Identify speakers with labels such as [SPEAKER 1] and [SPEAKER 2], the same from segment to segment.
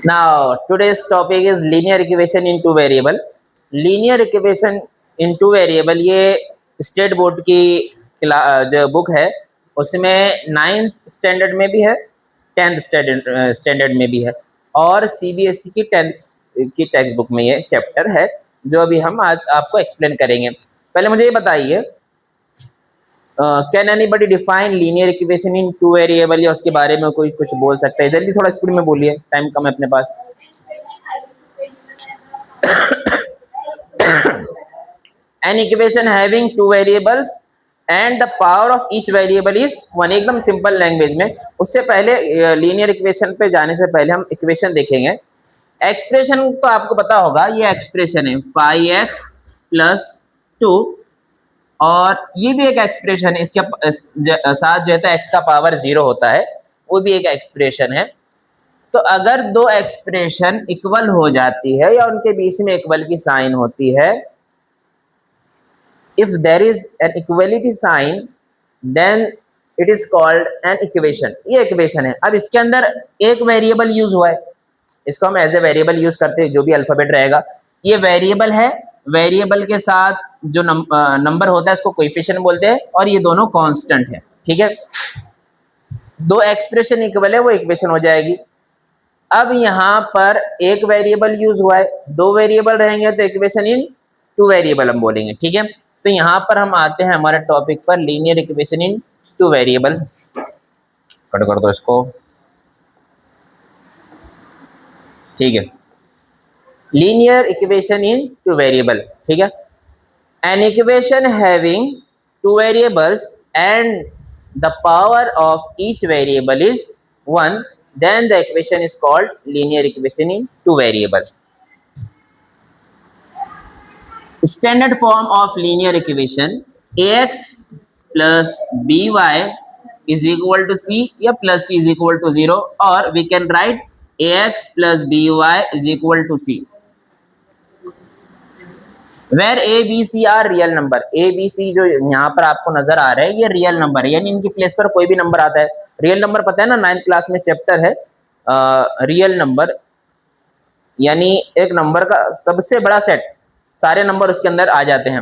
[SPEAKER 1] Now today's topic is linear equation in two variable. Linear equation in two variable ये state board की जो book है उसमें 9th standard में भी है, 10th स्टैंडर्ड में भी है और सीबीएसई की 10th की टेक्स्ट बुक में ये चैप्टर है जो अभी हम आज आपको एक्सप्लेन करेंगे। पहले मुझे ये बताइए, can anybody define linear equation in two variable, या उसके बारे में कोई कुछ बोल सकता है? जल्दी थोड़ा स्पीड में बोलिए, टाइम कम है अपने पास। An equation having two variables and the power of each variable is 1। एकदम सिंपल लैंग्वेज में। उससे पहले लीनियर इक्वेशन पे जाने से पहले हम इक्वेशन देखेंगे। एक्सप्रेशन तो आपको पता होगा, ये एक्सप्रेशन है 5x + 2 और ये भी एक एक्सप्रेशन है। इसके साथ जो है x का पावर 0 होता है, वो भी एक एक्सप्रेशन है। तो अगर दो एक्सप्रेशन इक्वल हो जाती है या उनके बीच में इक्वल की साइन होती है, if there is an equality sign then it is called an equation. ये इक्वेशन है। अब इसके अंदर एक वेरिएबल यूज हुआ है, इसको हम एज ए वेरिएबल यूज करते हैं, जो भी अल्फाबेट रहेगा। ये वेरिएबल है, वेरिएबल के साथ जो नंबर होता है इसको कोएफिशिएंट बोलते हैं और ये दोनों कांस्टेंट है। ठीक है, दो एक्सप्रेशन इक्वल है, वो इक्वेशन हो जाएगी। अब यहाँ पर एक वेरिएबल यूज हुआ है, दो वेरिएबल रहेंगे तो इक्वेशन इन टू वेरिएबल हम बोलेंगे। ठीक है, तो यहाँ पर हम आते हैं हमारे टॉपिक पर, linear equation in two variable. Cut कर दो इसको। ठीक है, linear equation in two variable. ठीक है, an equation having two variables and the power of each variable is 1, then the equation is called linear equation in two variable. Standard form of linear equation: ax plus by is equal to c, या plus c is equal to 0, or we can write ax plus by is equal to c. Where A B C are real number. A B C जो यहाँ पर आपको नजर आ रहा है ये real number है, यानी इनकी प्लेस पर कोई भी नंबर आता है। रियल नंबर पता है ना, 9th क्लास में चैप्टर है रियल नंबर, यानी एक नंबर का सबसे बड़ा सेट, सारे नंबर उसके अंदर आ जाते हैं।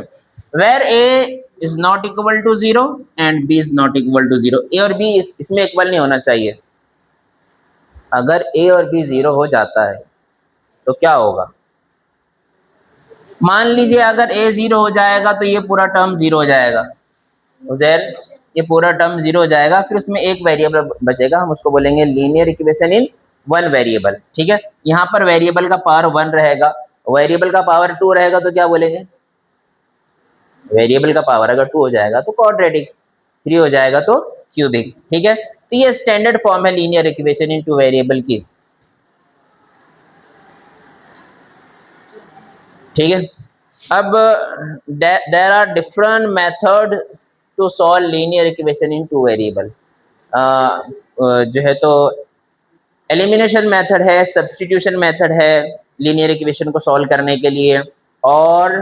[SPEAKER 1] Where A is not equal to 0 and B is not equal to 0। A और बी इसमें इक्वल नहीं होना चाहिए। अगर ए और बी 0 हो जाता है तो क्या होगा? मान लीजिए अगर a 0 हो जाएगा तो ये पूरा टर्म 0 हो जाएगा, उज़ैर ये पूरा टर्म 0 हो जाएगा। फिर उसमें एक वेरिएबल बचेगा, हम उसको बोलेंगे linear equation in one variable. ठीक है, यहाँ पर वेरिएबल का पावर 1 रहेगा, वेरिएबल का पावर 2 रहेगा तो क्या बोलेंगे? वेरिएबल का पावर अगर 2 हो जाएगा तो क्वाड्रेटिक, 3 हो जाएगा तो क्यूबिक। ठीक है, तो ये स्टैंडर्ड फॉर्म है linear equation in two variable की। ठीक है, अब there are different method to solve linear equation in two variable. जो है तो एलिमिनेशन मेथड है, सब्स्टिट्यूशन मेथड है लीनियर इक्वेशन को सॉल्व करने के लिए, और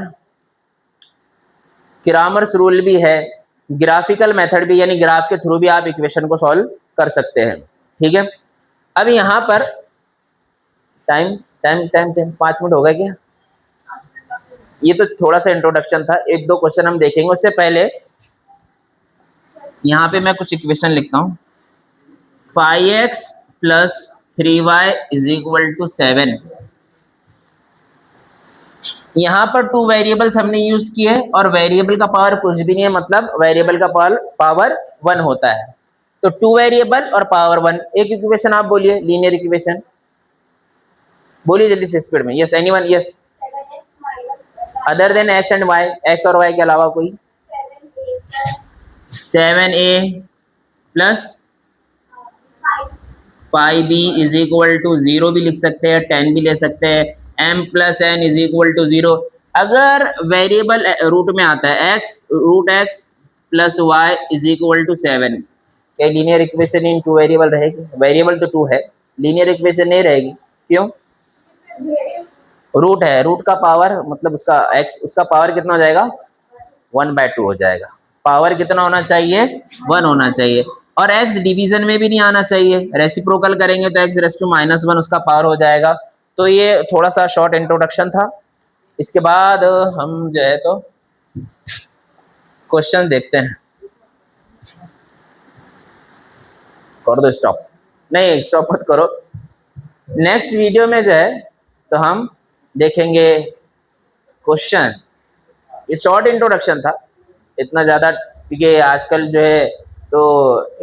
[SPEAKER 1] क्रामर्स रूल भी है, ग्राफिकल मेथड भी, यानी ग्राफ के थ्रू भी आप इक्वेशन को सॉल्व कर सकते हैं। ठीक है, अब यहाँ पर टाइम 5 मिनट हो गए क्या? ये तो थोड़ा सा इंट्रोडक्शन था, एक दो क्वेश्चन हम देखेंगे। उससे पहले यहाँ पे मैं कुछ इक्वेशन लिखता हूँ। 5x + 3y = 7। यहाँ पर टू वेरिएबल्स हमने यूज किए और वेरिएबल का पावर कुछ भी नहीं है, मतलब वेरिएबल का पावर 1 होता है। तो टू वेरिएबल और पावर 1, एक इक्वेशन आप बोलिए लीनियर इक्वेशन, बोलिए जल्दी से स्पीड में। Yes anyone? Yes, other than X and Y, X और वाई के अलावा कोई? 7a + 5b = 0 भी लिख सकते हैं, 10 भी ले सकते हैं। m + n = 0। अगर वेरिएबल रूट में आता है x √x + y = 7, क्या linear equation in two variable रहेगी? वेरिएबल तो 2 है, लीनियर इक्वेशन नहीं रहेगी। क्यों? रूट है, रूट का पावर मतलब उसका x, उसका पावर कितना हो जाएगा? 1/2 हो जाएगा। पावर कितना होना चाहिए? 1 होना चाहिए। और x डिवीजन में भी नहीं आना चाहिए, रेसिप्रोकल करेंगे तो x⁻⁻1 उसका पावर हो जाएगा। तो ये थोड़ा सा शॉर्ट इंट्रोडक्शन था। इसके बाद हम जो है तो क्वेश्चन देखते हैं। कर दो स्टॉप, नहीं स्टॉप मत करो। नेक्स्ट वीडियो में जो है तो हम देखेंगे क्वेश्चन। ये शॉर्ट इंट्रोडक्शन था, इतना ज़्यादा, क्योंकि आजकल जो है तो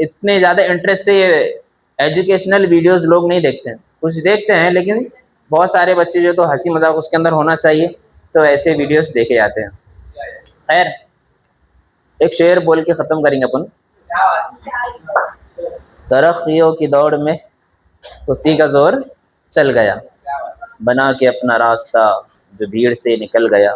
[SPEAKER 1] इतने ज़्यादा इंटरेस्ट से एजुकेशनल वीडियोस लोग नहीं देखते हैं, कुछ देखते हैं लेकिन बहुत सारे बच्चे जो तो हंसी मजाक उसके अंदर होना चाहिए, तो ऐसे वीडियोस देखे जाते हैं। खैर, एक शेर बोल के ख़त्म करेंगे अपन। तरक्कियों की दौड़ में उसी का जोर चल गया, बना के अपना रास्ता जो भीड़ से निकल गया।